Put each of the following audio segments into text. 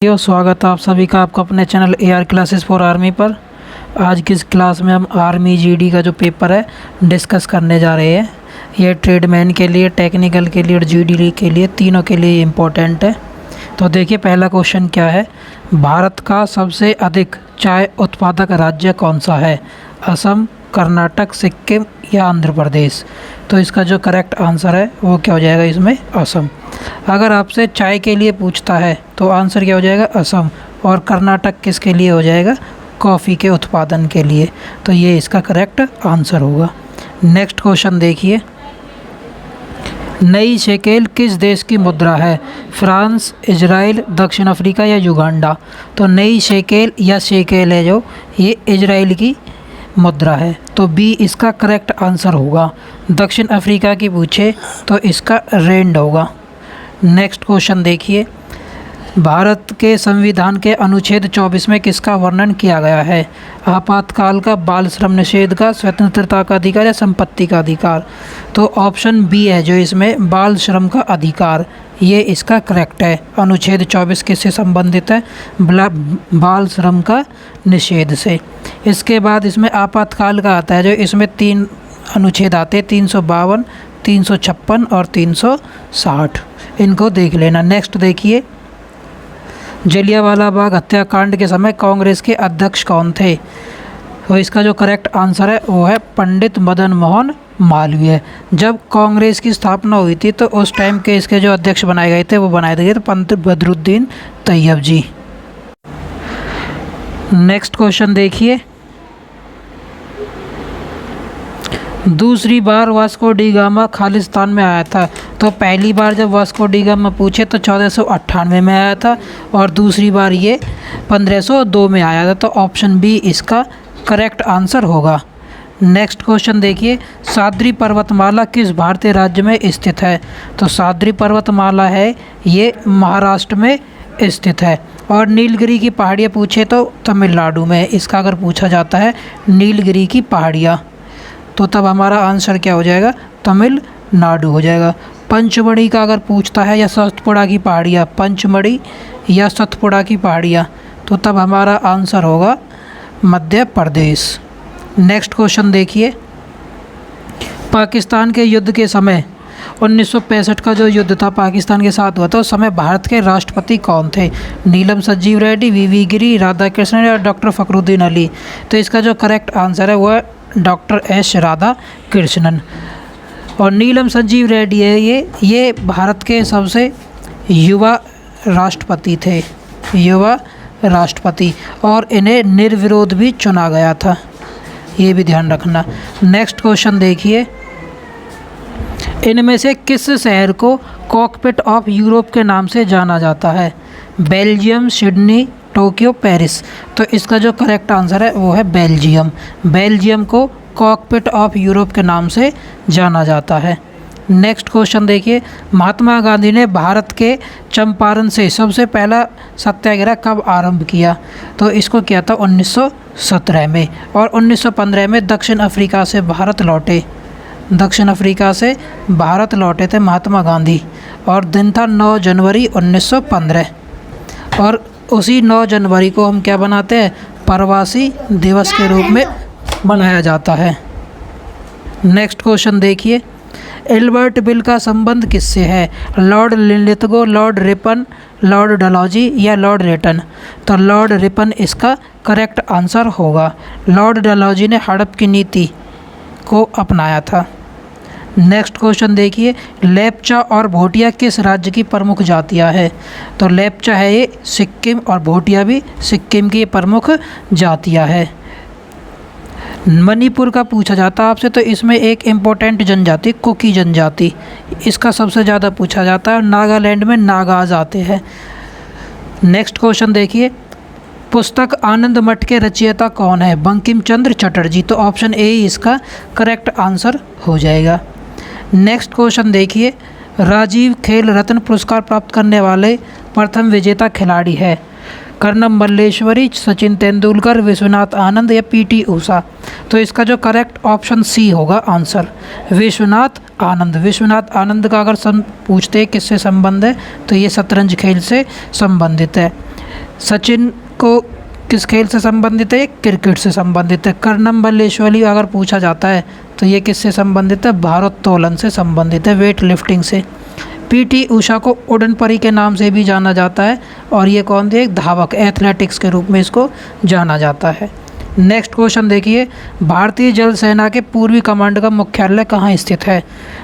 स्वागत है आप सभी का आपका अपने channel AR classes for army पर। आज की इस क्लास में हम आर्मी GD का जो पेपर है डिस्कस करने जा रहे हैं। ये ट्रेडमैन के लिए, टेक्निकल के लिए और GD के लिए, तीनों के लिए इम्पोर्टेंट है। तो देखिए पहला क्वेश्चन क्या है, भारत का सबसे अधिक चाय उत्पादक राज्य कौन सा है? असम, कर्नाटक, सिक्किम या आंध्र प्रदेश? तो इसका जो करेक्ट आंसर है वो क्या हो जाएगा इसमें? असम। अगर आपसे चाय के लिए पूछता है तो आंसर क्या हो जाएगा? असम। और कर्नाटक किसके लिए हो जाएगा? कॉफ़ी के उत्पादन के लिए। तो ये इसका करेक्ट आंसर होगा। नेक्स्ट क्वेश्चन देखिए, नई शेकेल किस देश की मुद्रा है? फ्रांस, इजराइल, दक्षिण अफ्रीका या युगांडा? तो नई शेकेल या शेकेल है जो, ये इजराइल की मुद्रा है। तो बी इसका करेक्ट आंसर होगा। दक्षिण अफ्रीका की पूछे तो इसका रेंड होगा। नेक्स्ट क्वेश्चन देखिए, भारत के संविधान के अनुच्छेद 24 में किसका वर्णन किया गया है? आपातकाल का, बाल श्रम निषेध का, स्वतंत्रता का अधिकार या संपत्ति का अधिकार? तो ऑप्शन बी है जो इसमें बाल श्रम का अधिकार, ये इसका करेक्ट है। अनुच्छेद 24 किससे संबंधित है? बाल श्रम का निषेध से। इसके बाद इसमें आपातकाल का आता है जो इसमें 3 अनुच्छेद आते हैं, 352, 356 और 360। इनको देख लेना। नेक्स्ट देखिए, जलियांवाला बाग हत्याकांड के समय कांग्रेस के अध्यक्ष कौन थे? तो इसका जो करेक्ट आंसर है वो है पंडित मदन मोहन मालवीय। जब कांग्रेस की स्थापना हुई थी तो उस टाइम के इसके जो अध्यक्ष बनाए गए थे वो बनाए गए थे पंडित बदरुद्दीन तैयब जी। नेक्स्ट क्वेश्चन देखिए, दूसरी बार वास्को डी गामा खालिस्तान में आया था। तो पहली बार जब वास्को डी गामा पूछे तो 1498 में आया था और दूसरी बार ये 1502 में आया था। तो ऑप्शन बी इसका करेक्ट आंसर होगा। नेक्स्ट क्वेश्चन देखिए, साद्री पर्वतमाला किस भारतीय राज्य में स्थित है? तो साद्री पर्वतमाला है ये महाराष्ट्र में स्थित है। और नीलगिरी की पहाड़ियाँ पूछे तो तमिलनाडु में। इसका अगर पूछा जाता है नीलगिरी की पहाड़ियाँ तो तब हमारा आंसर क्या हो जाएगा? तमिलनाडु हो जाएगा। पंचमढ़ी का अगर पूछता है या सतपुड़ा की पहाड़ियाँ, पंचमढ़ी या सतपुड़ा की पहाड़ियाँ, तो तब हमारा आंसर होगा मध्य प्रदेश। नेक्स्ट क्वेश्चन देखिए, पाकिस्तान के युद्ध के समय 1965 का जो युद्ध था पाकिस्तान के साथ हुआ था, उस समय भारत के राष्ट्रपति कौन थे? नीलम संजीव रेड्डी, VV गिरी, राधा कृष्णन या डॉक्टर फखरुद्दीन अली? तो इसका जो करेक्ट आंसर है वो है डॉक्टर S राधा कृष्णन। और नीलम संजीव रेड्डी है ये भारत के सबसे युवा राष्ट्रपति थे, युवा राष्ट्रपति, और इन्हें निर्विरोध भी चुना गया था, ये भी ध्यान रखना। नेक्स्ट क्वेश्चन देखिए, इनमें से किस शहर को कॉकपिट ऑफ यूरोप के नाम से जाना जाता है? Belgium, Sydney, Tokyo, Paris? तो इसका जो करेक्ट आंसर है वो है बेल्जियम। बेल्जियम को कॉकपिट ऑफ यूरोप के नाम से जाना जाता है। नेक्स्ट क्वेश्चन देखिए, महात्मा गांधी ने भारत के चंपारण से सबसे पहला सत्याग्रह कब आरंभ किया? तो इसको किया था 1917 में। और 1915 में दक्षिण अफ्रीका से भारत लौटे, दक्षिण अफ्रीका से भारत लौटे थे महात्मा गांधी। और दिन था 9 जनवरी 1915। और उसी 9 जनवरी को हम क्या बनाते हैं? प्रवासी दिवस के रूप में मनाया जाता है। नेक्स्ट क्वेश्चन देखिए, एल्बर्ट बिल का संबंध किससे है? Lord Lithgow, Lord Ripon, Lord Dalhousie या लॉर्ड रेटन? तो लॉर्ड रिपन इसका करेक्ट आंसर होगा। लॉर्ड डलहौजी ने हड़प की नीति को अपनाया था। नेक्स्ट क्वेश्चन देखिए, लेप्चा और भोटिया किस राज्य की प्रमुख जातियां हैं? तो लेप्चा है ये सिक्किम और भोटिया भी सिक्किम की प्रमुख जातियां हैं। मणिपुर का पूछा जाता है आपसे तो इसमें एक इम्पोर्टेंट जनजाति कुकी जनजाति, इसका सबसे ज़्यादा पूछा जाता है। नागालैंड में नागाज आते हैं। नेक्स्ट क्वेश्चन देखिए, पुस्तक आनंद मठ के रचयिता कौन है? बंकिम चंद्र चटर्जी? तो ऑप्शन ए इसका करेक्ट आंसर हो जाएगा। नेक्स्ट क्वेश्चन देखिए, राजीव खेल रत्न पुरस्कार प्राप्त करने वाले प्रथम विजेता खिलाड़ी है? कर्णम मल्लेश्वरी, सचिन तेंदुलकर, विश्वनाथ आनंद या PT ऊषा? तो इसका जो करेक्ट ऑप्शन सी होगा आंसर, विश्वनाथ आनंद। विश्वनाथ आनंद का अगर पूछते हैं किससे संबंध है तो ये शतरंज खेल से संबंधित है। सचिन को किस खेल से संबंधित है? क्रिकेट से संबंधित है। कर्णम मल्लेश्वरी अगर पूछा जाता है तो ये किससे संबंधित है? भारोत्तोलन से संबंधित है, वेट लिफ्टिंग से। पीटी उषा को उड़न परी के नाम से भी जाना जाता है और ये कौन थे? एक धावक, एथलेटिक्स के रूप में इसको जाना जाता है। नेक्स्ट क्वेश्चन देखिए, भारतीय जल सेना के पूर्वी कमांड का मुख्यालय कहाँ स्थित है?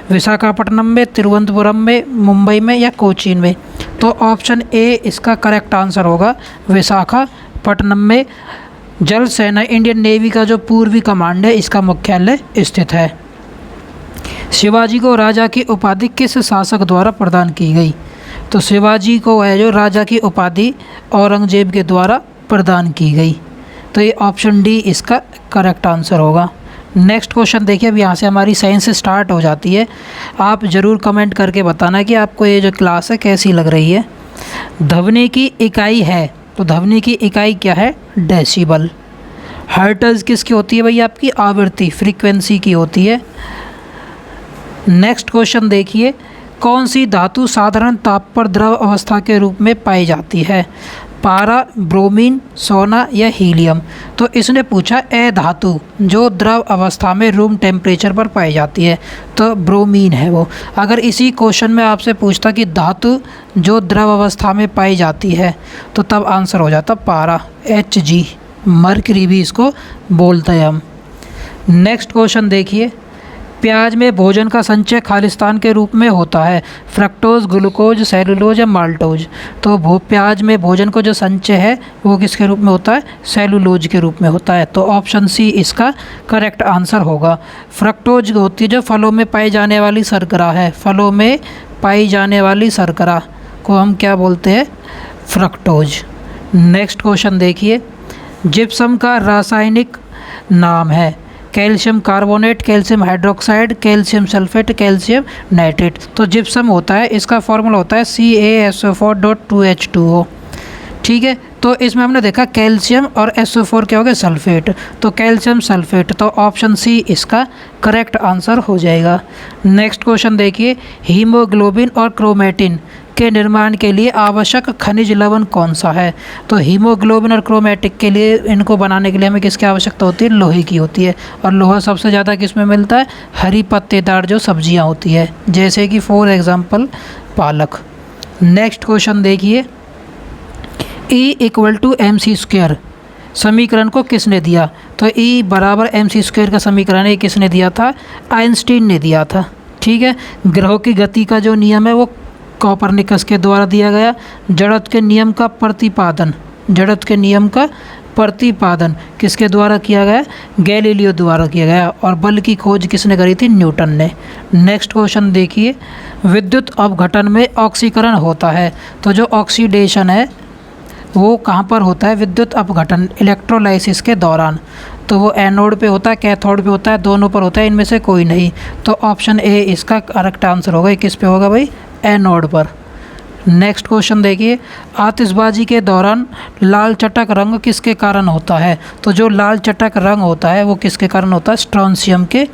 विशाखापट्टनम में, तिरुवनंतपुरम में, मुंबई में या कोचीन में? तो ऑप्शन ए इसका करेक्ट आंसर होगा, विशाखापट्टनम में जल सेना, इंडियन नेवी का जो पूर्वी कमांड है इसका मुख्यालय स्थित है। शिवाजी को राजा की उपाधि किस शासक द्वारा प्रदान की गई? तो शिवाजी को है जो राजा की उपाधि औरंगजेब के द्वारा प्रदान की गई। तो ये ऑप्शन डी इसका करेक्ट आंसर होगा। नेक्स्ट क्वेश्चन देखिए, अब यहाँ से हमारी साइंस स्टार्ट हो जाती है। आप ज़रूर कमेंट करके बताना कि आपको ये जो क्लास है कैसी लग रही है। ध्वनि की इकाई है, तो ध्वनि की इकाई क्या है? डेसिबल। हर्ट्ज़ किसकी होती है भाई? आपकी आवृत्ति, फ्रीक्वेंसी की होती है। नेक्स्ट क्वेश्चन देखिए, कौन सी धातु साधारण ताप पर द्रव अवस्था के रूप में पाई जाती है? पारा, ब्रोमीन, सोना या हीलियम? तो इसने पूछा ए धातु जो द्रव अवस्था में रूम टेम्परेचर पर पाई जाती है, तो ब्रोमीन है वो। अगर इसी क्वेश्चन में आपसे पूछता कि धातु जो द्रव अवस्था में पाई जाती है, तो तब आंसर हो जाता पारा, Hg, मर्करी भी इसको बोलते हैं हम। नेक्स्ट क्वेश्चन देखिए, प्याज में भोजन का संचय खालिस्तान के रूप में होता है? फ्रक्टोज, ग्लूकोज, सेलुलोज या माल्टोज? तो प्याज में भोजन को जो संचय है वो किसके रूप में होता है? सेलुलोज के रूप में होता है। तो ऑप्शन सी इसका करेक्ट आंसर होगा। फ्रक्टोज होती है जो फलों में पाई जाने वाली शर्करा है, फलों में पाई जाने वाली शर्करा को हम क्या बोलते हैं? फ्रक्टोज। नेक्स्ट क्वेश्चन देखिए, जिप्सम का रासायनिक नाम है? Calcium carbonate, calcium hydroxide, calcium sulphate, calcium nitrate? तो जिप्सम होता है, इसका फॉर्मूला होता है CaSO4.2H2O। ठीक है, तो इसमें हमने देखा कैल्शियम और SO4 क्या हो गया? सल्फेट। तो कैल्शियम सल्फेट, तो ऑप्शन सी इसका करेक्ट आंसर हो जाएगा। नेक्स्ट क्वेश्चन देखिए, हीमोग्लोबिन और क्रोमेटिन के निर्माण के लिए आवश्यक खनिज लवण कौन सा है? तो हीमोग्लोबिन और क्रोमेटिक के लिए, इनको बनाने के लिए हमें किसकी आवश्यकता होती है? लोहे की होती है। और लोहा सबसे ज़्यादा किस में मिलता है? हरी पत्तेदार जो सब्जियां होती है, जैसे कि फॉर एग्जांपल पालक। नेक्स्ट क्वेश्चन देखिए, E = mc² समीकरण को किसने दिया? तो E = mc² का समीकरण ये किसने दिया था? आइंस्टीन ने दिया था। ठीक है, ग्रहों की गति का जो नियम है वो कोपरनिकस के द्वारा दिया गया। जड़त्व के नियम का प्रतिपादन, जड़त्व के नियम का प्रतिपादन किसके द्वारा किया गया? गैलीलियो द्वारा किया गया। और बल की खोज किसने करी थी? न्यूटन ने। नेक्स्ट क्वेश्चन देखिए, विद्युत अपघटन में ऑक्सीकरण होता है, तो जो ऑक्सीडेशन है वो कहाँ पर होता है? विद्युत अपघटन, इलेक्ट्रोलाइसिस के दौरान। तो वो एनोड पे होता है, कैथोड पे होता है, दोनों पर होता है, इनमें से कोई नहीं। तो ऑप्शन ए इसका करेक्ट आंसर होगा। किस पे होगा भाई? एनोड पर। नेक्स्ट क्वेश्चन देखिए, आतिशबाजी के दौरान लाल चटक रंग किसके कारण होता है? तो जो लाल चटक रंग होता है वो किसके कारण होता है? स्ट्रोंशियम के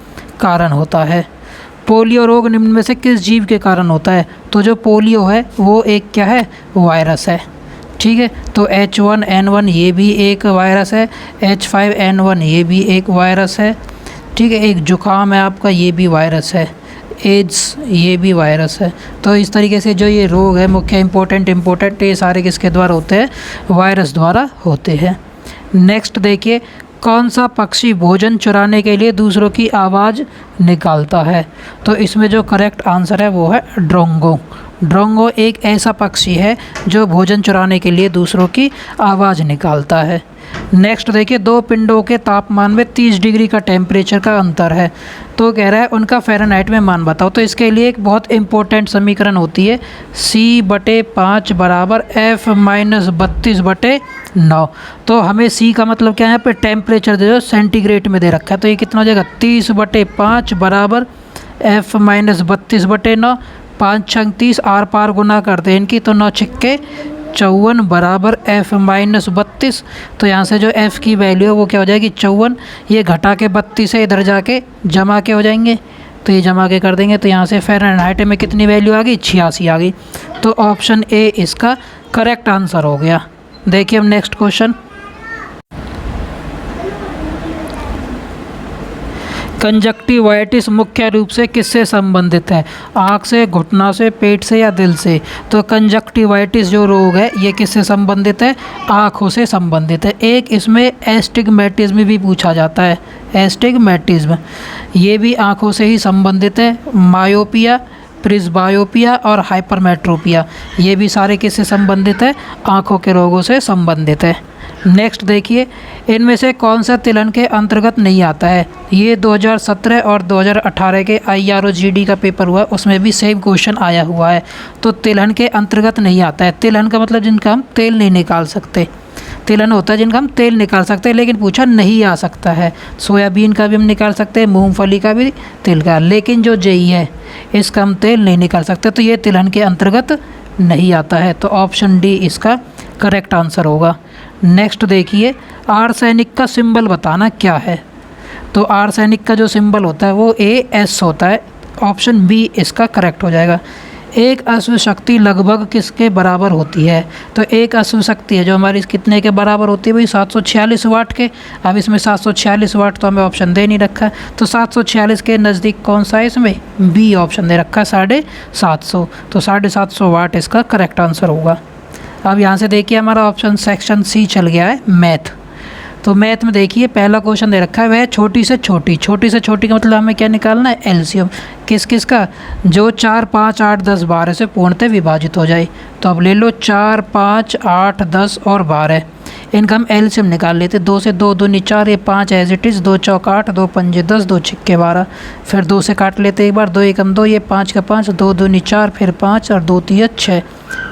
कारण होता है। पोलियो रोग निम्न में से किस जीव के कारण होता है? तो जो पोलियो है वो एक क्या है? वायरस है। ठीक है, तो H1N1 ये भी एक वायरस है, H5N1 ये भी एक वायरस है। ठीक है, एक जुकाम है आपका, ये भी वायरस है, एड्स ये भी वायरस है। तो इस तरीके से जो ये रोग है मुख्य इम्पोर्टेंट ये सारे किसके द्वारा होते हैं? वायरस द्वारा होते हैं। नेक्स्ट देखिए, कौन सा पक्षी भोजन चुराने के लिए दूसरों की आवाज़ निकालता है? तो इसमें जो करेक्ट आंसर है वो है ड्रोंगो। ड्रोंगो एक ऐसा पक्षी है जो भोजन चुराने के लिए दूसरों की आवाज़ निकालता है। नेक्स्ट देखिए, दो पिंडों के तापमान में 30 डिग्री का टेम्परेचर का अंतर है, तो कह रहा है उनका फ़ारेनहाइट में मान बताओ। तो इसके लिए एक बहुत इंपॉर्टेंट समीकरण होती है, C/5 = F-32/9। तो हमें C का मतलब क्या है? यहाँ पे टेम्परेचर दे दो, सेंटीग्रेड में दे रखा है, तो ये कितना हो जाएगा? 30/5 = F-32/9। 5 × 30 आर पार गुना करते हैं इनकी, तो 9 × 54 = F-32। तो यहाँ से जो F की वैल्यू है वो क्या हो जाएगी? 54। ये घटा के 32 से इधर जाके जमा के हो जाएंगे, तो ये जमा के कर देंगे, तो यहाँ से फ़ारेनहाइट में कितनी वैल्यू आ गई? 86 आ गई। तो ऑप्शन ए इसका करेक्ट आंसर हो गया। देखिए हम नेक्स्ट क्वेश्चन, कंजक्टिवाइटिस मुख्य रूप से किससे संबंधित है? आँख से, घुटना से, पेट से या दिल से? तो कंजक्टिवाइटिस जो रोग है ये किससे संबंधित है? आँखों से संबंधित है। एक इसमें एस्टिग्मेटिज्म भी पूछा जाता है, एस्टिग्मेटिज्म ये भी आँखों से ही संबंधित है। मायोपिया, प्रिस्बायोपिया और हाइपरमेट्रोपिया ये भी सारे किससे संबंधित है? आँखों के रोगों से संबंधित है। नेक्स्ट देखिए, इनमें से कौन सा तिलहन के अंतर्गत नहीं आता है? ये 2017 और 2018 के IROGD का पेपर हुआ, उसमें भी सेम क्वेश्चन आया हुआ है। तो तिलहन के अंतर्गत नहीं आता है। तिलहन का मतलब जिनका हम तेल नहीं निकाल सकते, तिलहन होता है जिनका हम तेल निकाल सकते हैं, लेकिन पूछा नहीं आ सकता है। सोयाबीन का भी हम निकाल सकते हैं, मूंगफली का भी तिल का, लेकिन जो जेई है इसका हम तेल नहीं निकाल सकते, तो ये तिलहन के अंतर्गत नहीं आता है। तो ऑप्शन डी इसका करेक्ट आंसर होगा। नेक्स्ट देखिए, आर्सेनिक का सिंबल बताना क्या है? तो आर्सेनिक का जो सिंबल होता है वो AS होता है। ऑप्शन बी इसका करेक्ट हो जाएगा। एक अश्व शक्ति लगभग किसके बराबर होती है? तो एक अश्व शक्ति है जो हमारी कितने के बराबर होती है भाई? 746 वाट के। अब इसमें 746 वाट तो हमें ऑप्शन दे नहीं रखा है, तो 746 के नज़दीक कौन सा है? इसमें बी ऑप्शन दे रखा है 750। तो 750 वाट इसका करेक्ट आंसर होगा। अब यहाँ से देखिए हमारा ऑप्शन सेक्शन सी चल गया है मैथ। तो मैथ में देखिए पहला क्वेश्चन दे रखा है वह छोटी से छोटी, छोटी से छोटी का मतलब हमें क्या निकालना है? एलसीएम। किस किस का? जो 4, 5, 8, 10, 12 से पूर्णतः विभाजित हो जाए। तो अब ले लो 4, 5, 8, 10 और 12, इनका हम एलसीएम निकाल लेते। 2 से 2 दूनी 4, ये 5 एज इट इज़, 2 चौक 8, 2 पंजे 10, 2 छिक्के 12। फिर 2 से काट लेते एक बार, 2 एकम 2, ये 5 का 5, 2 दूनी 4, फिर 5 और 2 तिया 6।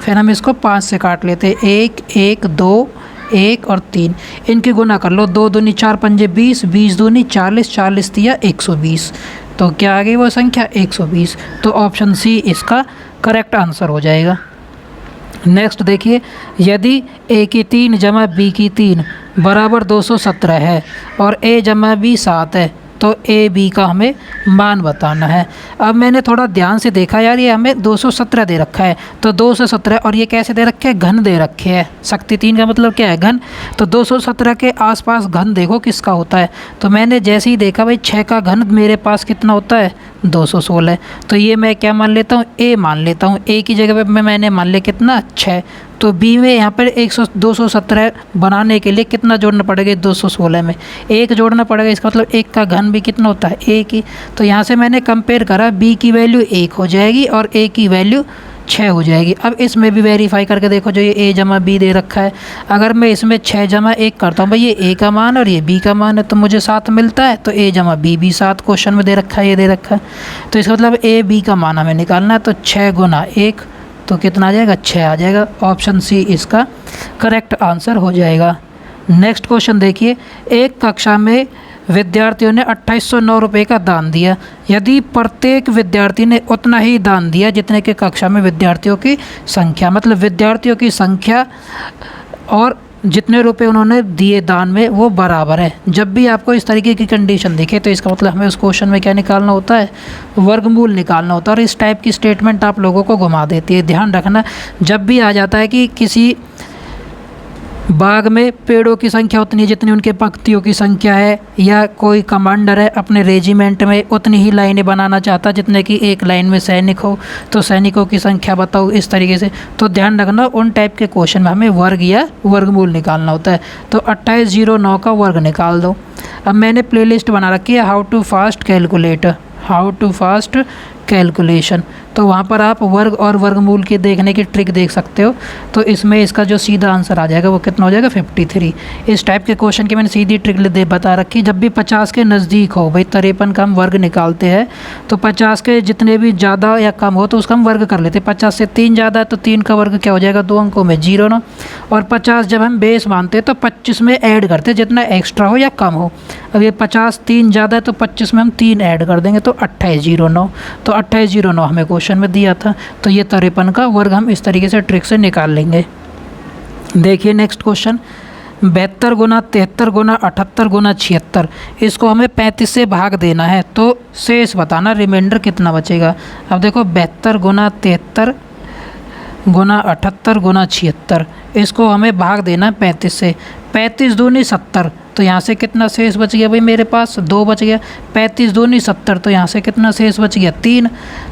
फिर हम इसको 5 से काट लेते, 1, 1, 2, 1 और 3, इनकी गुना कर लो। 2 दूनी 4 पंजे 20, 20 दूनी 40, 40 तिया 120। तो क्या आ गई वो संख्या? 120। तो ऑप्शन सी इसका करेक्ट आंसर हो जाएगा। नेक्स्ट देखिए, यदि A की 3 जमा B की 3 बराबर 217 है और A जमा B 7 है, तो A B का हमें मान बताना है। अब मैंने थोड़ा ध्यान से देखा यार, ये हमें 217 दे रखा है, तो 217 और ये कैसे दे रखे हैं? घन दे रखे हैं। शक्ति 3 का मतलब क्या है? घन। तो 217 के आसपास घन देखो किसका होता है। तो मैंने जैसे ही देखा भाई 6 का घन मेरे पास कितना होता है? 216। तो ये मैं क्या मान लेता हूँ? A मान लेता हूँ। A की जगह पे मैंने मान लिया कितना? 6। तो B में यहाँ पर 217 बनाने के लिए कितना जोड़ना पड़ेगा? 216 में 1 जोड़ना पड़ेगा। इसका मतलब 1 का घन भी कितना होता है? 1 ही। तो यहाँ से मैंने कंपेयर करा, B की वैल्यू 1 हो जाएगी और A की वैल्यू 6 हो जाएगी। अब इसमें भी वेरीफाई करके देखो, जो ये A जमा B दे रखा है, अगर मैं इसमें 6 जमा 1 करता हूँ भाई, ये A का मान और ये B का मान है, तो मुझे 7 मिलता है। तो A जमा B भी 7 क्वेश्चन में दे रखा है, ये दे रखा है। तो इसका मतलब A B का मान हमें निकालना है। तो 6 गुना 1 तो कितना आ जाएगा? 6 आ जाएगा। ऑप्शन सी इसका करेक्ट आंसर हो जाएगा। नेक्स्ट क्वेश्चन देखिए, एक कक्षा में विद्यार्थियों ने 2809 रुपये का दान दिया। यदि प्रत्येक विद्यार्थी ने उतना ही दान दिया जितने के कक्षा में विद्यार्थियों की संख्या, मतलब विद्यार्थियों की संख्या और जितने रुपए उन्होंने दिए दान में वो बराबर है। जब भी आपको इस तरीके की कंडीशन दिखे तो इसका मतलब हमें उस क्वेश्चन में क्या निकालना होता है? वर्गमूल निकालना होता है। और इस टाइप की स्टेटमेंट आप लोगों को घुमा देती है। ध्यान रखना, जब भी आ जाता है कि किसी बाग में पेड़ों की संख्या उतनी जितनी उनके पंक्तियों की संख्या है, या कोई कमांडर है अपने रेजिमेंट में उतनी ही लाइनें बनाना चाहता जितने की एक लाइन में सैनिक हो, तो सैनिकों की संख्या बताओ, इस तरीके से। तो ध्यान रखना, उन टाइप के क्वेश्चन में हमें वर्ग या वर्गमूल निकालना होता है। तो 2809 का वर्ग निकाल दो। अब मैंने प्लेलिस्ट बना रखी है how to fast calculator, how to fast calculation. तो वहाँ पर आप वर्ग और वर्गमूल की देखने की ट्रिक देख सकते हो। तो इसमें इसका जो सीधा आंसर आ जाएगा वो कितना हो जाएगा? 53। इस टाइप के क्वेश्चन की मैंने सीधी ट्रिक दे बता रखी। जब भी 50 के नज़दीक हो भाई, 53 का हम वर्ग निकालते हैं, तो 50 के जितने भी ज़्यादा या कम हो तो उसका हम वर्ग कर लेते हैं। 50 से 3 ज़्यादा है तो 3 का वर्ग क्या हो जाएगा? 2 अंकों में 0 9। और 50 जब हम बेस मानते हैं तो 25 में ऐड करते हैं जितना एक्स्ट्रा हो या कम हो। अब ये 50 3 ज़्यादा है तो 25 में हम 3 ऐड कर देंगे, तो 2809। तो 2809 हमें क्वेश्चन में दिया था। तो ये 53 का वर्ग हम इस तरीके से ट्रिक से निकाल लेंगे। देखिए नेक्स्ट क्वेश्चन, 72 गुना 73 गुना 78 गुना 76, इसको हमें 35 से भाग देना है। तो शेष बताना, रिमाइंडर कितना बचेगा। अब देखो 72 गुना 73 गुना 78 गुना 76, इसको हमें भाग देना 35 से। 35 दूनी 70, तो यहाँ से कितना शेष बच गया भाई मेरे पास 2 बच गया। 35 दूनी 70, तो यहाँ से कितना शेष बच गया 3।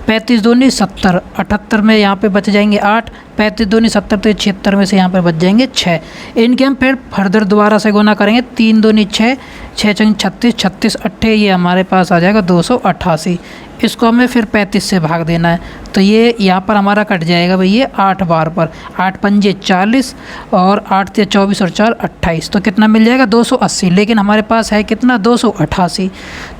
35 दूनी 70, 78 में यहाँ पे बच जाएंगे 8। 35 दूनी 70, तो 76 में से यहाँ पे बच जाएंगे 6। इनके हम फिर फर्दर दोबारा से गुना करेंगे। 3 दूनी 6, 6 चंग 36, 36 अट्ठे, ये हमारे पास आ जाएगा 288। इसको हमें फिर 35 से भाग देना है, तो ये यहाँ पर हमारा कट जाएगा भाई ये 8 बार पर। 8 पंजे 40 और 8 ते 24 और 4 28, तो कितना मिल जाएगा 280। लेकिन हमारे पास है कितना 288।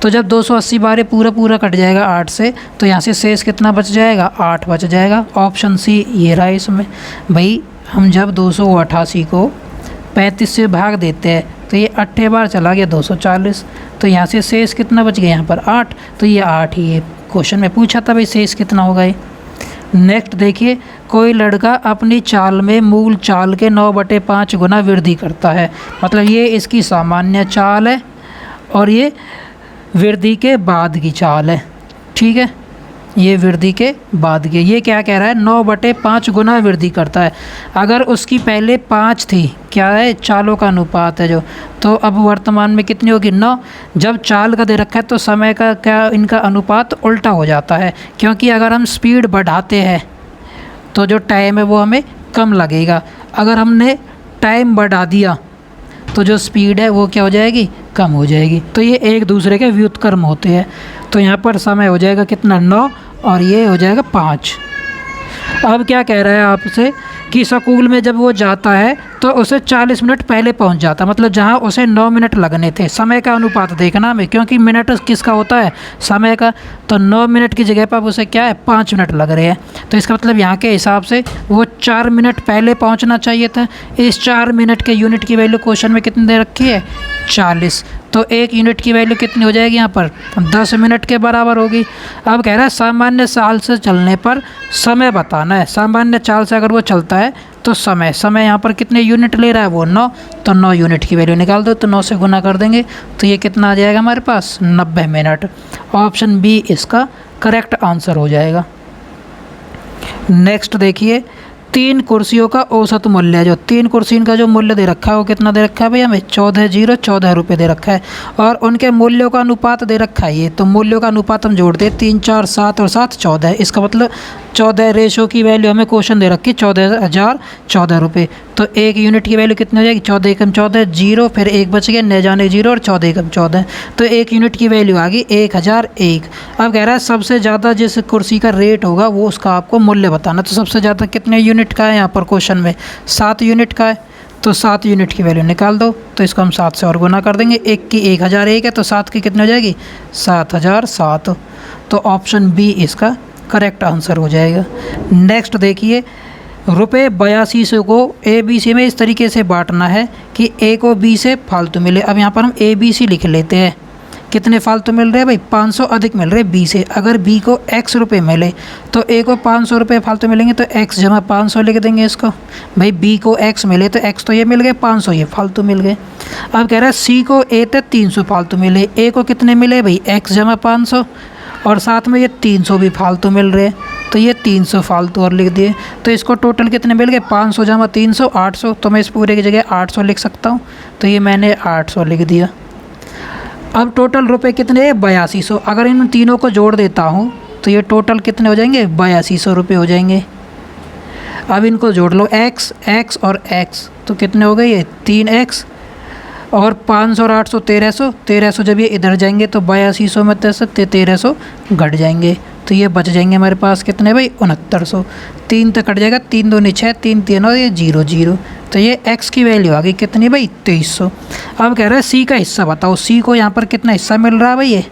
तो जब 280 बारें पूरा कट जाएगा 8 से, तो यहाँ से शेष कितना बच जाएगा 8 बच जाएगा। ऑप्शन सी ये रहा इसमें। भाई हम जब 288 को 35 से भाग देते हैं तो ये 8 बार चला गया 240, तो यहाँ से शेष कितना बच गया यहाँ पर 8, तो ये 8 ही है। क्वेश्चन में पूछा था भाई शेष कितना होगा ये। नेक्स्ट देखिए, कोई लड़का अपनी चाल में मूल चाल के 9/5 गुना वृद्धि करता है। मतलब ये इसकी सामान्य चाल है और ये वृद्धि के बाद की चाल है, ठीक है। ये वृद्धि के बाद की, ये क्या कह रहा है 9/5 गुना वृद्धि करता है। अगर उसकी पहले 5 थी, क्या है चालों का अनुपात है जो, तो अब वर्तमान में कितनी होगी 9। जब चाल का दे रखा है तो समय का क्या इनका अनुपात उल्टा हो जाता है, क्योंकि अगर हम स्पीड बढ़ाते हैं तो जो टाइम है वो हमें कम लगेगा। अगर हमने टाइम बढ़ा दिया तो जो स्पीड है वो क्या हो जाएगी कम हो जाएगी। तो ये एक दूसरे के व्युत्क्रम होते हैं। तो यहाँ पर समय हो जाएगा कितना 9 और ये हो जाएगा 5। अब क्या कह रहा है आपसे कि स्कूल में जब वो जाता है तो उसे 40 मिनट पहले पहुंच जाता, मतलब जहां उसे 9 मिनट लगने थे। समय का अनुपात देखना हमें, क्योंकि मिनट किसका होता है समय का, तो 9 मिनट की जगह पर अब उसे क्या है 5 मिनट लग रहे हैं। तो इसका मतलब यहाँ के हिसाब से वो 4 मिनट पहले पहुँचना चाहिए था। इस 4 मिनट के यूनिट की वैल्यू क्वेश्चन में कितनी दे रखी है 40, तो 1 यूनिट की वैल्यू कितनी हो जाएगी यहाँ पर 10 मिनट के बराबर होगी। अब कह रहा है सामान्य चाल से चलने पर समय बताना है। सामान्य चाल से अगर वो चलता है तो समय यहाँ पर कितने यूनिट ले रहा है वो 9, तो 9 यूनिट की वैल्यू निकाल दो। तो 9 से गुना कर देंगे तो ये कितना आ जाएगा हमारे पास 90 मिनट। ऑप्शन बी इसका करेक्ट आंसर हो जाएगा। नेक्स्ट देखिए, 3 कुर्सियों का औसत मूल्य है। जो 3 कुर्सियों का जो मूल्य दे रखा है वो कितना दे रखा है भाई हमें 14 रुपये दे रखा है, और उनके मूल्यों का अनुपात दे रखा है ये। तो मूल्यों का अनुपात हम जोड़ते हैं 3, 4, 7 और 7 14। इसका मतलब 14 रेशो की वैल्यू हमें क्वेश्चन दे रखी है 14,014 रुपये। तो 1 यूनिट की वैल्यू कितनी हो जाएगी 14 एकम 14 0, फिर 1 बच गया न जाने 0 और 14 एकम 14, तो 1 यूनिट की वैल्यू आ गई 1001। अब कह रहा है सबसे ज़्यादा जिस कुर्सी का रेट होगा वो उसका आपको मूल्य बताना। तो सबसे ज़्यादा कितने यूनिट का है यहाँ पर क्वेश्चन में 7 यूनिट का है, तो 7 यूनिट की वैल्यू निकाल दो। तो इसको हम 7 से और गुना कर देंगे। 1 की 1001 है तो 7 की कितनी हो जाएगी 7007। तो ऑप्शन बी इसका करेक्ट आंसर हो जाएगा। नेक्स्ट देखिए, रुपये 8200 को ABC में इस तरीके से बांटना है कि A को B से फालतू मिले। अब यहाँ पर हम ABC लिख लेते हैं। कितने फालतू मिल रहे हैं भाई 500 अधिक मिल रहे हैं B से। अगर B को X रुपये मिले तो A को 500 रुपये फालतू मिलेंगे, तो X जमा 500 लिख देंगे इसको। भाई B को X मिले तो X तो ये मिल गए 500 ये फालतू मिल गए। अब कह रहा है C को A तक 300 फालतू मिले, A को कितने मिले भाई X जमा 500, और साथ में ये 300 भी फालतू मिल रहे हैं, तो ये 300 फालतू और लिख दिए। तो इसको टोटल कितने मिल गए 500 जमा 300 800, तो मैं इस पूरे की जगह 800 लिख सकता हूँ, तो ये मैंने 800 लिख दिया। अब टोटल रुपए कितने 8200। अगर इन तीनों को जोड़ देता हूँ तो ये टोटल कितने हो जाएंगे 8200 रुपये हो जाएंगे। अब इनको जोड़ लो x और x, तो कितने हो गए ये 3x और 500 और 800 1300 जब ये इधर जाएंगे तो 8200 में 1300 घट जाएंगे, तो ये बच जाएंगे हमारे पास कितने भाई 6900। 3 तक कट जाएगा, 3 दूनी 6, 3 3 और ये 0 0, तो ये x की वैल्यू आ गई कितनी भाई 2300। अब कह रहा है c का हिस्सा बताओ। c को यहाँ पर कितना हिस्सा मिल रहा है भाई ये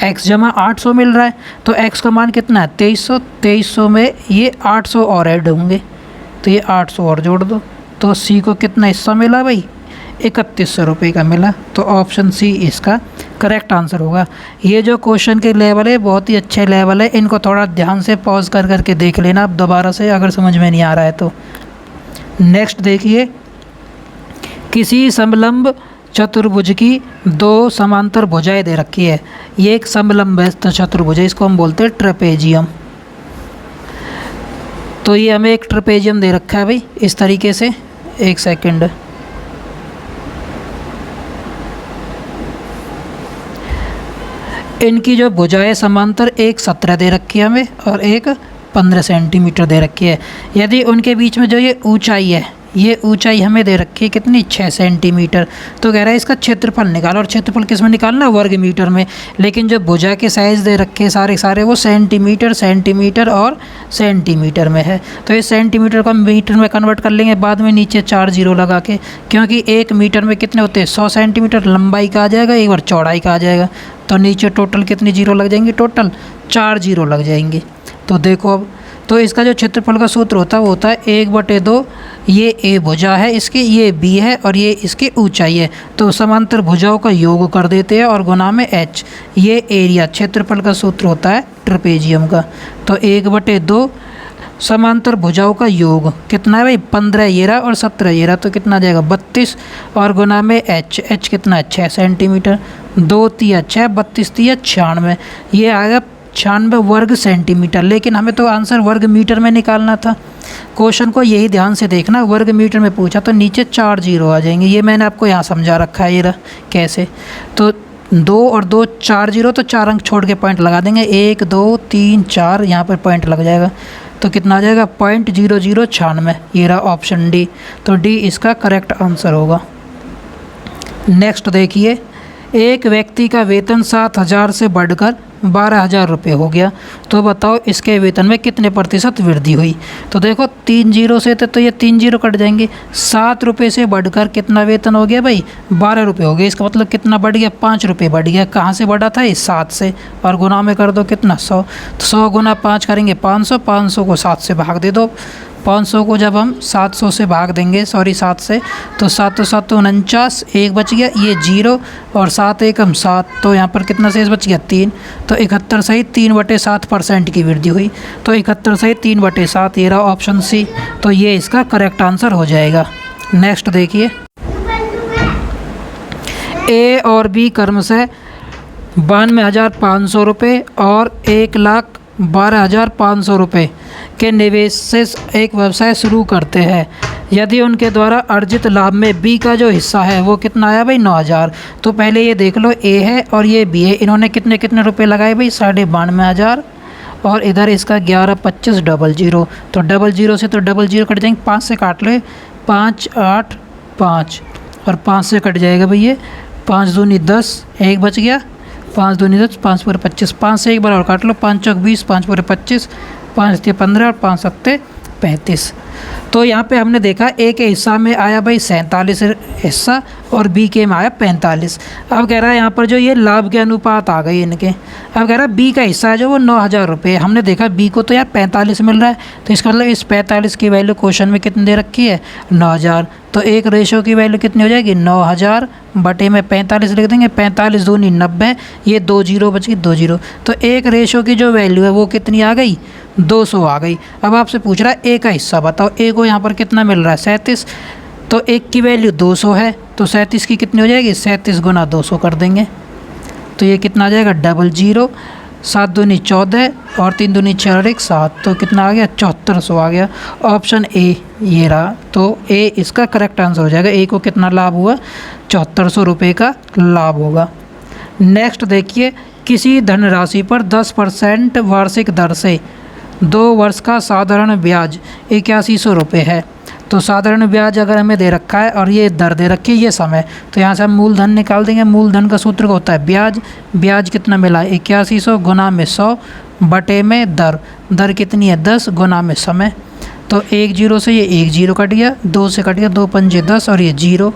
x जमा 800 मिल रहा है, तो x का मान कितना है 2300। 2300 में ये 800 और ऐड होंगे, तो ये 800 और जोड़ दो, तो c को कितना हिस्सा मिला भाई 3100 रुपये का मिला। तो ऑप्शन सी इसका करेक्ट आंसर होगा। ये जो क्वेश्चन के लेवल है बहुत ही अच्छे लेवल है, इनको थोड़ा ध्यान से पॉज कर करके देख लेना आप दोबारा से अगर समझ में नहीं आ रहा है तो। नेक्स्ट देखिए, किसी समलंब चतुर्भुज की 2 समांतर भुजाएं दे रखी है। ये एक समलंब चतुर्भुज है, इसको हम बोलते हैं ट्रेपेजियम। तो ये हमें एक ट्रेपेजियम दे रखा है भाई इस तरीके से, एक सेकंड। इनकी जो भुजाएं समांतर एक 17 दे रखी है हमें और एक 15 सेंटीमीटर दे रखी है। यदि उनके बीच में जो ये ऊंचाई है, ये ऊंचाई हमें दे रखी है कितनी, 6 सेंटीमीटर। तो कह रहा है इसका क्षेत्रफल निकालो, और क्षेत्रफल किस में निकालना, वर्ग मीटर में। लेकिन जो भुजा के साइज़ दे रखे हैं सारे वो सेंटीमीटर, सेंटीमीटर और सेंटीमीटर में है। तो इस सेंटीमीटर को मीटर में कन्वर्ट कर लेंगे बाद में नीचे 4 जीरो लगा के, क्योंकि 1 मीटर में कितने होते हैं, 100 सेंटीमीटर लंबाई का आ जाएगा, एक बार चौड़ाई का आ जाएगा। तो नीचे टोटल कितनी जीरो लग जाएंगे, टोटल 4 जीरो लग जाएंगे। तो देखो अब, तो इसका जो क्षेत्रफल का सूत्र होता है वो होता है 1/2, ये ए भुजा है इसकी, ये बी है और ये इसकी ऊंचाई है। तो समांतर भुजाओं का योग कर देते हैं और गुना में एच, ये एरिया क्षेत्रफल का सूत्र होता है ट्रेपेजियम का। तो 1/2 समांतर भुजाओं का योग कितना है भाई, 15 ये रहा और 17 ये रहा, तो कितना आ जाएगा 32 और गुना में एच, एच कितना है 6 सेंटीमीटर, 2 तिया 6, 32 तिया 96, ये आएगा 96 वर्ग सेंटीमीटर। लेकिन हमें तो आंसर वर्ग मीटर में निकालना था। क्वेश्चन को यही ध्यान से देखना, वर्ग मीटर में पूछा तो नीचे 4 जीरो आ जाएंगे। ये मैंने आपको यहाँ समझा रखा है, ये रहा कैसे। तो 2 और 2 4 जीरो, तो 4 अंक छोड़ के पॉइंट लगा देंगे, 1 2 3 4, यहाँ पर पॉइंट लग जाएगा। तो कितना आ जाएगा 0.0096, ये रहा ऑप्शन डी। तो डी इसका करेक्ट आंसर होगा। नेक्स्ट देखिए, एक व्यक्ति का वेतन 7,000 से बढ़कर 12,000 रुपये हो गया, तो बताओ इसके वेतन में कितने प्रतिशत वृद्धि हुई। तो देखो 3 जीरो से तो ये 3 जीरो कट जाएंगे। 7 रुपये से बढ़कर कितना वेतन हो गया भाई, 12 रुपये हो गया। इसका मतलब कितना बढ़ गया, 5 रुपये बढ़ गया। कहाँ से बढ़ा था, इस 7 से, और गुना में कर दो कितना 100। तो 100 गुना 5 करेंगे 500, 500 को 7 से भाग दे दो। 500 को जब हम 700 से भाग देंगे, 7 से, तो 7 7 49, एक बच गया, ये 0 और 7 1 हम 7, तो यहाँ पर कितना शेष बच गया 3। तो 71 सही 3/7% की वृद्धि हुई। तो 71 सही 3/7, ये रहा ऑप्शन सी। तो ये इसका करेक्ट आंसर हो जाएगा। नेक्स्ट देखिए, ए और बी क्रमशः 92,500 रुपये और 1,12,500 रुपये के निवेश से एक व्यवसाय शुरू करते हैं। यदि उनके द्वारा अर्जित लाभ में बी का जो हिस्सा है वो कितना आया भाई, 9,000। तो पहले ये देख लो, ए है और ये बी है, इन्होंने कितने कितने रुपए लगाए भाई, 92,500, और इधर इसका 11 25 00। तो 00 से तो 00 कट जाएंगे, 5 से काट लो, 5 8 5 और 5 से कट जाएगा भाई ये 5 दूनी 10, एक बच गया, 5 दूनी 10, 5 पूरे 25, 5 से एक बार और काट लो, 5 चौक 20, 5 पूरे 25, 5 से 15 और 5 सत्ते 35। तो यहाँ पे हमने देखा ए के हिस्सा में आया भाई 47 हिस्सा और बी के में आया 45। अब कह रहा है यहाँ पर जो ये लाभ के अनुपात आ गए इनके। अब कह रहा है बी का हिस्सा है जो वो 9,000 रुपये, हमने देखा बी को तो यार 45 मिल रहा है, तो इसका मतलब इस 45 की वैल्यू क्वेश्चन में कितनी दे रखी है, 9,000। तो एक रेशो की वैल्यू कितनी हो जाएगी, 9,000 बटे में 45 लिख देंगे, 45 दूनी 90, ये 2 जीरो बच गई, 2 जीरो। तो एक रेशो की जो वैल्यू है वो कितनी आ गई, 200 आ गई। अब आपसे पूछ रहा है ए का हिस्सा बताओ, ए को यहाँ पर कितना मिल रहा है, 37। तो एक की वैल्यू 200 है, तो 37 की कितनी हो जाएगी, 37 गुना 200 कर देंगे, तो ये कितना आ जाएगा 00, 7 दूनी 14 और 3 दूनी 6 और 1 7, तो कितना आ गया 7400 आ गया। ऑप्शन ए ये रहा, तो ए इसका करेक्ट आंसर हो जाएगा। ए को कितना लाभ हुआ, 7400 रुपये का लाभ होगा। नेक्स्ट देखिए, किसी धनराशि पर 10% वार्षिक दर से 2 वर्ष का साधारण ब्याज 8100 रुपये है। तो साधारण ब्याज अगर हमें दे रखा है और ये दर दे रखी है, ये समय, तो यहाँ से हम मूलधन निकाल देंगे। मूलधन का सूत्र होता है ब्याज, ब्याज कितना मिला 8100 गुना में 100 बटे में दर, दर कितनी है 10 गुना में समय। तो 1 जीरो से ये 1 जीरो कट गया, 2 से कट गया, 2 पंजे 10 और ये जीरो,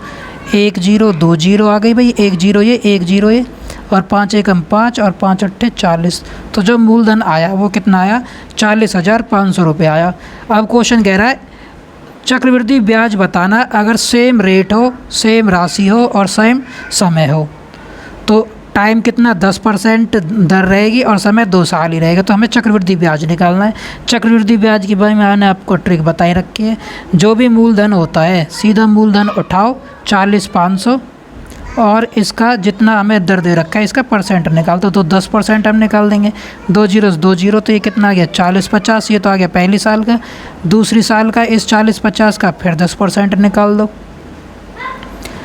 1 जीरो 2 जीरो आ गई भाई, 1 जीरो ये 1 जीरो ये, और 5 एकम 5 और 5 अट्ठे 40। तो जो मूलधन आया वो कितना आया, 40,500 रुपये आया। अब क्वेश्चन कह रहा है चक्रवृद्धि ब्याज बताना अगर सेम रेट हो, सेम राशि हो और सेम समय हो। तो टाइम कितना 10% दर रहेगी और समय 2 साल ही रहेगा, तो हमें चक्रवृद्धि ब्याज निकालना है। चक्रवृद्धि ब्याज की भाई मैंने आपको ट्रिक बताई रखी है, जो भी मूलधन होता है सीधा मूलधन उठाओ 40,500 और इसका जितना हमें दर दे रखा है इसका परसेंट निकाल तो 10% हम निकाल देंगे। 2 जीरो 2 जीरो, तो ये कितना आ गया 40-50, ये तो आ गया पहली साल का। दूसरी साल का इस 40-50 का फिर 10% निकाल दो,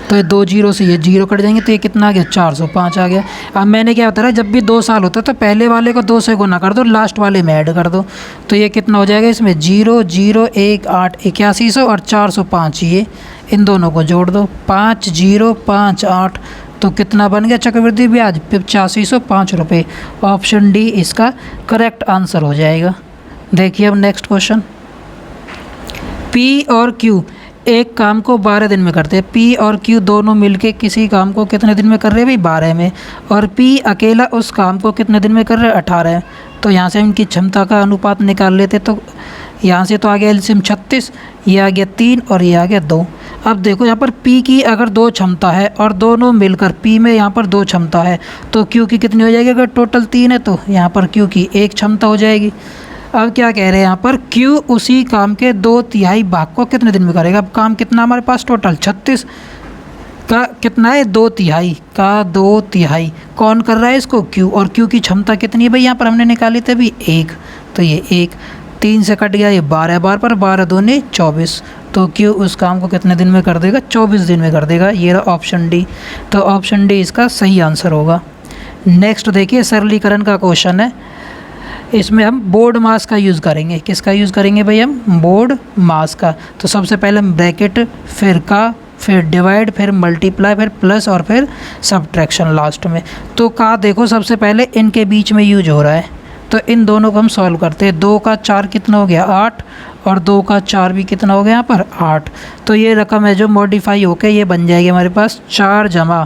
तो ये 2 जीरो से ये जीरो कट जाएंगे, तो ये कितना आ गया 405 आ गया। अब मैंने क्या बताया, जब भी 2 साल होता है तो पहले वाले को 2 से गुना कर दो, लास्ट वाले में ऐड कर दो, तो ये कितना हो जाएगा इसमें 0 0 1 8 8100 और 405, ये इन दोनों को जोड़ दो 5058, तो कितना बन गया चक्रवृद्धि ब्याज 8505 रुपये। ऑप्शन डी इसका करेक्ट आंसर हो जाएगा। देखिए अब नेक्स्ट क्वेश्चन, पी और क्यू एक काम को 12 दिन में करते हैं। पी और क्यू दोनों मिलके किसी काम को कितने दिन में कर रहे हैं भाई 12 में, और पी अकेला उस काम को कितने दिन में कर रहे हैं 18। तो यहाँ से इनकी क्षमता का अनुपात निकाल लेते, तो यहाँ से तो आ गया एलसीएम 36, ये आ गया 3 और ये आ गया 2। अब देखो यहाँ पर P की अगर 2 क्षमता है और दोनों मिलकर P में यहाँ पर 2 क्षमता है, तो Q की कितनी हो जाएगी, अगर टोटल 3 है तो यहाँ पर Q की 1 क्षमता हो जाएगी। अब क्या कह रहे हैं यहाँ पर, Q उसी काम के 2/3 भाग को कितने दिन में करेगा। अब काम कितना हमारे पास टोटल 36 का कितना है 2/3 का 2/3 कौन कर रहा है इसको Q, और Q की क्षमता कितनी है भाई यहाँ पर हमने निकाली थी अभी 1, तो ये 1 3 से कट गया, ये 12 बार पर 12 दूनी 24, तो Q उस काम को कितने दिन में कर देगा 24 दिन में कर देगा। ये रहा ऑप्शन डी, तो ऑप्शन डी इसका सही आंसर होगा। नेक्स्ट देखिए सरलीकरण का क्वेश्चन है, इसमें हम बोर्ड मास का यूज़ करेंगे। किसका यूज़ करेंगे भाई हम, बोर्ड मास का। तो सबसे पहले हम ब्रैकेट, फिर का, फिर डिवाइड, फिर मल्टीप्लाई, फिर प्लस और फिर सब्ट्रैक्शन लास्ट में। तो का देखो सबसे पहले इनके बीच में यूज हो रहा है, तो इन दोनों को हम सॉल्व करते हैं। 2 का 4 कितना हो गया 8, और 2 का 4 भी कितना हो गया यहाँ पर 8। तो ये रकम है जो मॉडिफाई होके ये बन जाएगी हमारे पास 4 जमा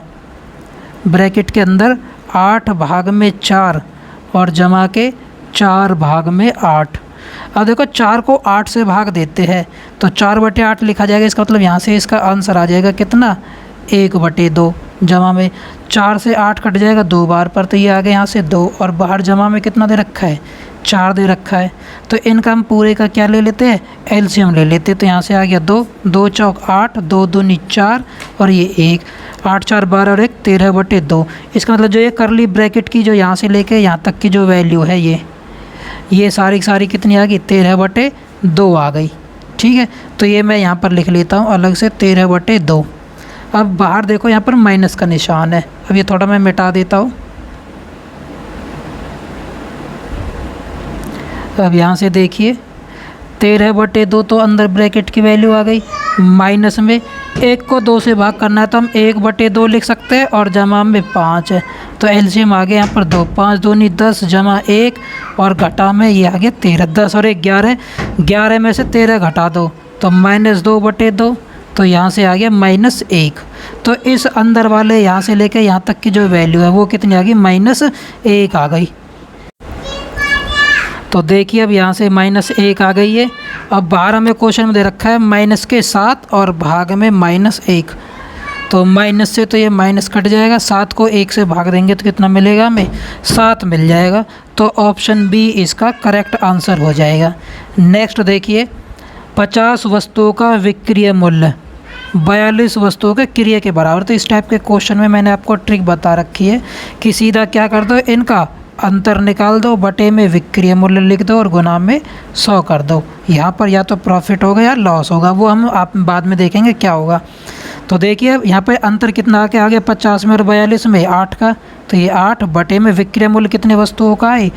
ब्रैकेट के अंदर 8 भाग में 4 और जमा के 4 भाग में 8। अब देखो 4 को 8 से भाग देते हैं तो 4/8 लिखा जाएगा। इसका मतलब यहाँ से इसका आंसर आ जाएगा कितना 1/2, जमा में 4 से 8 कट जाएगा 2 बार पर, तो ये आ गया यहाँ से 2, और बाहर जमा में कितना दे रखा है 4 दे रखा है। तो इनका हम पूरे का क्या ले लेते हैं एलसीएम ले लेते हैं, तो यहाँ से आ गया 2 2 चौक 8, 2 दूनी 4 और ये 1, 8 4 12 और 1 13/2। इसका मतलब जो ये करली ब्रैकेट की जो यहाँ से लेके यहाँ तक की जो वैल्यू है ये सारी कितनी आ गई 13/2 आ गई। ठीक है, तो ये मैं यहाँ पर लिख लेता हूँ अलग से 13/2। अब बाहर देखो यहाँ पर माइनस का निशान है, अब ये थोड़ा मैं मिटा देता हूँ। अब यहाँ से देखिए 13/2 तो अंदर ब्रैकेट की वैल्यू आ गई, माइनस में 1 को 2 से भाग करना है तो हम 1/2 लिख सकते हैं, और जमा में 5 है तो एलसीएम आ गया यहाँ पर 2, 5 दूनी 10 जमा 1 और घटा में ये आ गया 13, 10 और 1 11, 11 में से 13 घटा दो तो -2/2, तो यहाँ से आ गया -1। तो इस अंदर वाले यहाँ से लेकर यहाँ तक की जो वैल्यू है वो कितनी आ गई -1 आ गई। तो देखिए अब यहाँ से -1 आ गई है। अब बाहर हमें क्वेश्चन में दे रखा है -7 और भाग में -1, तो माइनस से तो ये माइनस कट जाएगा, 7 को 1 से भाग देंगे तो कितना मिलेगा हमें 7 मिल जाएगा। तो ऑप्शन बी इसका करेक्ट आंसर हो जाएगा। नेक्स्ट देखिए 50 वस्तुओं का विक्रय मूल्य 42 वस्तुओं के क्रय के बराबर। तो इस टाइप के क्वेश्चन में मैंने आपको ट्रिक बता रखी है कि सीधा क्या कर दो, इनका अंतर निकाल दो, बटे में विक्रय मूल्य लिख दो और गुना में 100 कर दो। यहाँ पर या तो प्रॉफिट होगा या लॉस होगा, वो हम आप बाद में देखेंगे क्या होगा। तो देखिए यहाँ पे अंतर कितना आ गया 50 में और 42 में 8 का, तो ये 8 बटे में विक्रय मूल्य कितने वस्तुओं का है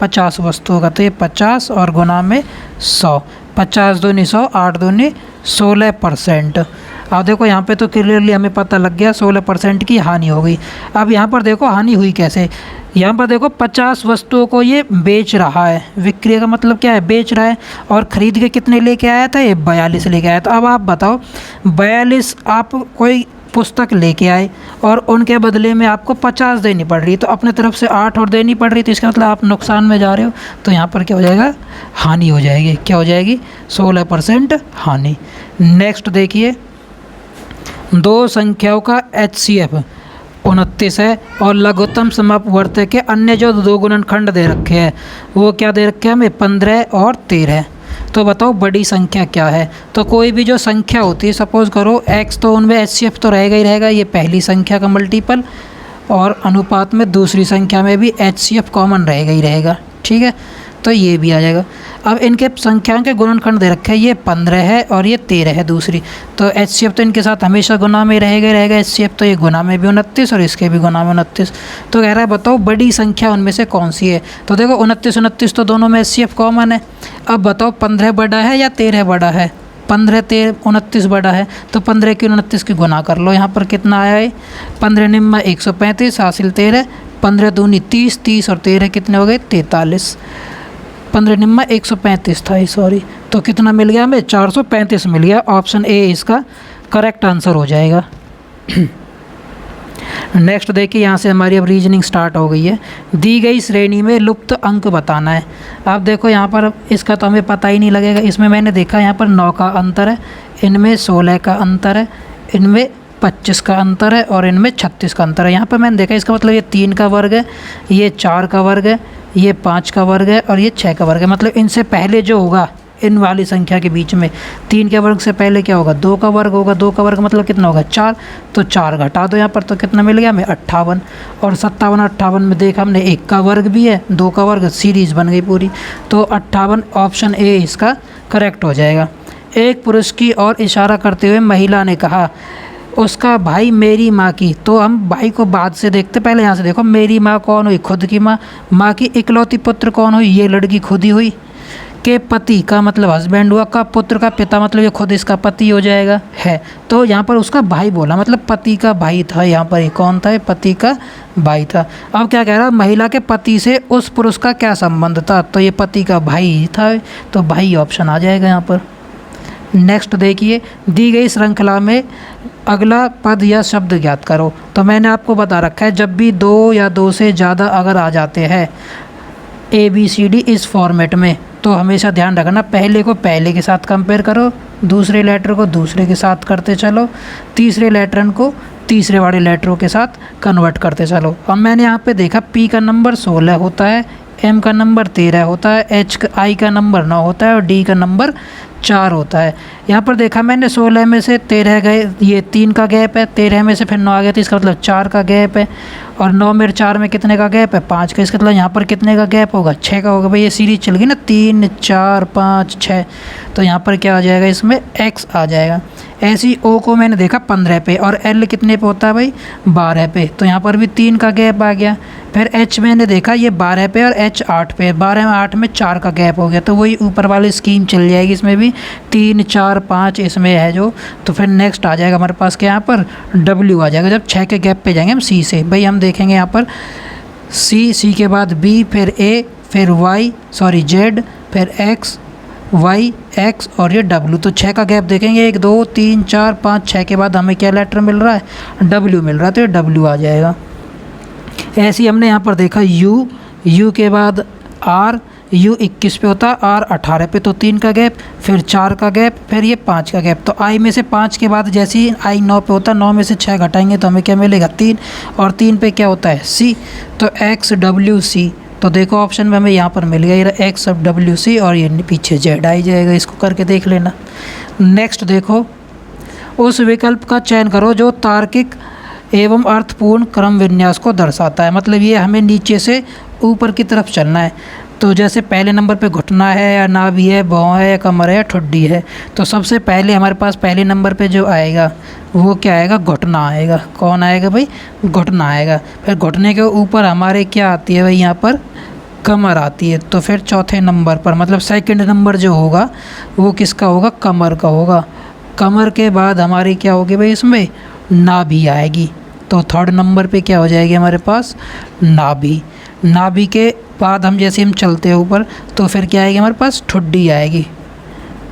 50 वस्तुओं का, तो ये 50 और गुना में 100, 50 दूनी 100, 8 दूनी 16%। अब देखो यहाँ पे तो क्लियरली हमें पता लग गया 16% की हानि हो गई। अब यहाँ पर देखो हानि हुई कैसे, यहाँ पर देखो 50 वस्तुओं को ये बेच रहा है, विक्रय का मतलब क्या है बेच रहा है, और ख़रीद के कितने लेके आया था ये 42 लेके आया था। अब आप बताओ 42 आप कोई पुस्तक लेके आए और उनके बदले में आपको 50 देनी पड़ रही, तो अपने तरफ से 8 और देनी पड़ रही, तो इसका मतलब आप नुकसान में जा रहे हो। तो यहाँ पर क्या हो जाएगा हानि हो जाएगी, क्या हो जाएगी 16% हानि। नेक्स्ट देखिए 2 संख्याओं का HCF 29 है और लघुत्तम समवर्त के अन्य जो 2 गुणनखंड दे रखे हैं वो क्या दे रखे हैं हमें 15 और 13। तो बताओ बड़ी संख्या क्या है। तो कोई भी जो संख्या होती है, सपोज़ करो x, तो उनमें HCF तो रहेगा ही रहेगा, ये पहली संख्या का मल्टीपल, और अनुपात में दूसरी संख्या में भी HCF कॉमन रहेगा ही रहेगा, ठीक है। तो ये भी आ जाएगा। अब इनके संख्याओं के गुणनखंड दे रखे हैं, ये 15 है और ये 13 है दूसरी, तो HCF तो इनके साथ हमेशा गुना में रहेगा ही रहेगा HCF, तो ये गुना में भी 29 और इसके भी गुना में 29। तो कह रहा है बताओ बड़ी संख्या उनमें से कौन सी है। तो देखो 29 तो दोनों में HCF कॉमन है। अब बताओ 15 बड़ा है या 13 बड़ा है। 15 13 29 बड़ा है, तो 15 की 29 की गुना कर लो। यहाँ पर कितना आया है, 15 निम्मा 135 हासिल 13, 15 दूनी 30, 30 और 13 कितने हो गए 43। 15 निम्मा 135 था, सॉरी, तो कितना मिल गया हमें 435 मिल गया। ऑप्शन ए इसका करेक्ट आंसर हो जाएगा। नेक्स्ट देखिए, यहाँ से हमारी अब रीजनिंग स्टार्ट हो गई है। दी गई श्रेणी में लुप्त अंक बताना है। आप देखो यहाँ पर इसका तो हमें पता ही नहीं लगेगा। इसमें मैंने देखा यहाँ पर 9 का अंतर है, इनमें 16 का अंतर है, इनमें 25 का अंतर है और इनमें 36 का अंतर है। यहाँ पर मैंने देखा इसका मतलब ये 3 का वर्ग है, ये 4 का वर्ग है, ये 5 का वर्ग है और ये 6 का वर्ग है। मतलब इनसे पहले जो होगा इन वाली संख्या के बीच में 3 के वर्ग से पहले क्या होगा 2 का वर्ग होगा। 2 का वर्ग मतलब कितना होगा 4, तो 4 घटा दो यहाँ पर, तो कितना मिल गया हमें 58। और 57 58 में देखा हमने 1 का वर्ग भी है, 2 का वर्ग, सीरीज़ बन गई पूरी। तो 58 ऑप्शन ए इसका करेक्ट हो जाएगा। एक पुरुष की ओर इशारा करते हुए महिला ने कहा उसका भाई मेरी माँ की। तो हम भाई को बाद से देखते, पहले यहाँ से देखो मेरी माँ कौन हुई, खुद की माँ। माँ की इकलौती पुत्र कौन हुई, ये लड़की खुद ही हुई। के पति का मतलब हस्बैंड हुआ, का पुत्र का पिता मतलब ये खुद इसका पति हो जाएगा है। तो यहाँ पर उसका भाई बोला मतलब पति का भाई था। यहाँ पर ये कौन था, पति का भाई था। अब क्या कह रहा है, महिला के पति से उस पुरुष का क्या संबंध था, तो ये पति का भाई था, तो भाई ऑप्शन आ जाएगा यहाँ पर। नेक्स्ट देखिए, दी गई श्रृंखला में अगला पद या शब्द ज्ञात करो। तो मैंने आपको बता रखा है जब भी 2 या 2 से ज़्यादा अगर आ जाते हैं ABCD इस फॉर्मेट में, तो हमेशा ध्यान रखना पहले को पहले के साथ कंपेयर करो, दूसरे लेटर को दूसरे के साथ करते चलो, तीसरे लेटर को तीसरे वाले लेटरों के साथ कन्वर्ट करते चलो। अब मैंने यहाँ पे देखा P का नंबर 16 होता है, M का नंबर 13 होता है, I का नंबर 9 होता है और D का नंबर 4 होता है। यहाँ पर देखा मैंने 16 में से 13 गए, ये 3 का गैप है, 13 में से फिर 9 आ गया, तो इसका मतलब 4 का गैप है, और 9 में 4 में कितने का गैप है 5 का, इसका मतलब यहाँ पर कितने का गैप होगा 6 का होगा। भाई ये सीरीज चल गई ना 3 4 5 6, तो यहाँ पर क्या आ जाएगा इसमें X आ जाएगा। ऐसी O को मैंने देखा 15 पे और L कितने पे होता है भाई 12 पे, तो यहाँ पर भी 3 का गैप आ गया। फिर H मैंने देखा ये 12 पे और H 8 पे, 12 में 8 में 4 का गैप हो गया, तो वही ऊपर वाली स्कीम चल जाएगी। इसमें भी 3 4 5 इसमें है जो, तो फिर नेक्स्ट आ जाएगा हमारे पास क्या यहाँ पर W आ जाएगा। जब 6 के गैप पे जाएंगे हम C से, भाई हम देखेंगे यहाँ पर C के बाद B, फिर A, फिर Z, फिर X, Y, X और ये W, तो 6 का गैप देखेंगे 1 2 3 4 5 6 के बाद हमें क्या लेटर मिल रहा है W मिल रहा है, तो ये W आ जाएगा। ऐसे ही हमने यहाँ पर देखा U के बाद R, U 21 पे होता है, R 18 पे, तो 3 का गैप, फिर 4 का गैप, फिर ये 5 का गैप। तो I में से 5 के बाद जैसे ही I 9 पे होता है, 9 में से 6 घटाएंगे तो हमें क्या मिलेगा 3, और 3 पे क्या होता है C, तो XWC। तो देखो ऑप्शन में हमें यहाँ पर मिल गया XWC और ये पीछे Z आ जाएगा, इसको करके देख लेना। नेक्स्ट देखो, उस विकल्प का चयन करो जो तार्किक एवं अर्थपूर्ण क्रम विन्यास को दर्शाता है। मतलब ये हमें नीचे से ऊपर की तरफ चलना है। तो जैसे पहले नंबर पे घुटना है या नाभि है, भौं है या कमर है या ठुड्डी है, तो सबसे पहले हमारे पास पहले नंबर पे जो आएगा वो क्या आएगा, घुटना आएगा। कौन आएगा भाई, घुटना आएगा। फिर घुटने के ऊपर हमारे क्या आती है भाई, यहाँ पर कमर आती है। तो फिर चौथे नंबर पर मतलब सेकंड नंबर जो होगा वो किसका होगा, कमर का होगा। कमर के बाद हमारी क्या होगी भाई, इसमें नाभि आएगी। तो थर्ड नंबर पे क्या हो जाएगी हमारे पास, नाभि। नाभि के बाद हम जैसे हम चलते हैं ऊपर, तो फिर क्या आएगी हमारे पास, ठुड्डी आएगी।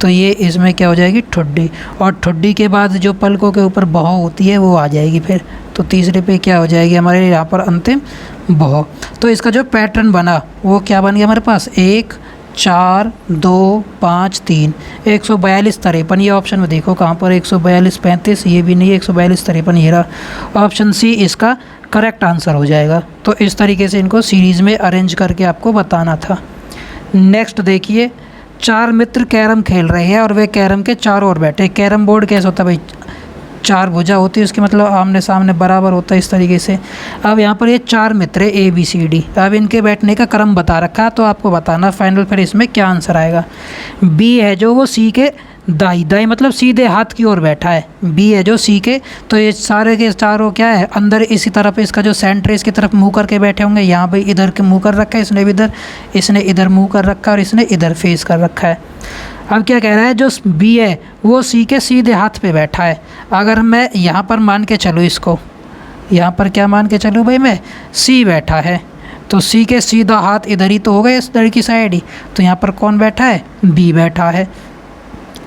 तो ये इसमें क्या हो जाएगी, ठुड्डी। और ठुड्डी के बाद जो पलकों के ऊपर भौं होती है वो आ जाएगी फिर। तो तीसरे पे क्या हो जाएगी हमारे यहाँ पर अंतिम भौं। तो इसका जो पैटर्न बना वो क्या बन गया हमारे पास, 1 4 2 5 3, 142 53। ये ऑप्शन में देखो कहाँ पर 142 35, ये भी नहीं है, 142 53 ये रहा। ऑप्शन सी इसका करेक्ट आंसर हो जाएगा। तो इस तरीके से इनको सीरीज़ में अरेंज करके आपको बताना था। नेक्स्ट देखिए, 4 मित्र कैरम खेल रहे हैं और वे कैरम के चारों ओर बैठे। कैरम बोर्ड कैसे होता है भाई, 4 भुजा होती है उसकी, मतलब आमने सामने बराबर होता है इस तरीके से। अब यहाँ पर ये 4 मित्र है ABCD। अब इनके बैठने का क्रम बता रखा है, तो आपको बताना फाइनल फिर इसमें क्या आंसर आएगा। B है जो वो C के दाई मतलब सीधे हाथ की ओर बैठा है। B है जो C के, तो ये सारे के चारों क्या है, अंदर इसी तरफ इसका जो सेंटर है इसकी तरफ मुँह करके बैठे होंगे। यहाँ भाई इधर के मुँह कर रखा है, इसने भी इधर, इसने इधर मुँह कर रखा है और इसने इधर फेस कर रखा है। अब क्या कह रहा है, जो B है वो C के सीधे हाथ पे बैठा है। अगर मैं यहाँ पर मान के चलूँ इसको, यहाँ पर क्या मान के चलूँ भाई मैं, C बैठा है, तो C के सीधा हाथ इधर ही तो होगा, इस इधर की साइड ही। तो यहाँ पर कौन बैठा है, B बैठा है।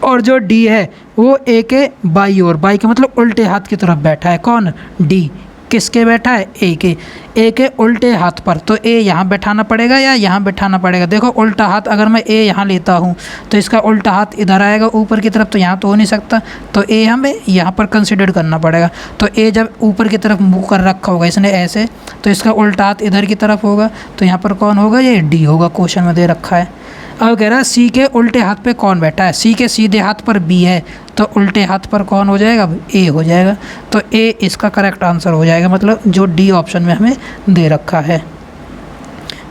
और जो D है वो A के बाई ओर, बाई के मतलब उल्टे हाथ की तरफ बैठा है। कौन, D। किसके बैठा है, A के उल्टे हाथ पर। तो A यहाँ बैठाना पड़ेगा या यहाँ बैठाना पड़ेगा। देखो उल्टा हाथ अगर मैं A यहाँ लेता हूँ तो इसका उल्टा हाथ इधर आएगा ऊपर की तरफ, तो यहाँ तो हो नहीं सकता, तो A हमें यहाँ पर कंसिडर करना पड़ेगा। तो A जब ऊपर की तरफ मुँह कर रखा होगा इसने ऐसे, तो इसका उल्टा हाथ इधर की तरफ होगा, तो यहाँ पर कौन होगा, ये D होगा, क्वेश्चन में दे रखा है। अब कह रहा है C के उल्टे हाथ पे कौन बैठा है, C के सीधे हाथ पर B है, तो उल्टे हाथ पर कौन हो जाएगा, A हो जाएगा। तो A इसका करेक्ट आंसर हो जाएगा, मतलब जो D ऑप्शन में हमें दे रखा है।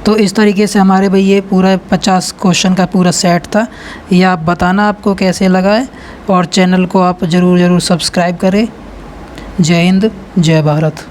तो इस तरीके से हमारे भाई ये पूरा 50 क्वेश्चन का पूरा सेट था। ये आप बताना आपको कैसे लगा है, और चैनल को आप ज़रूर सब्सक्राइब करें। जय हिंद, जय भारत।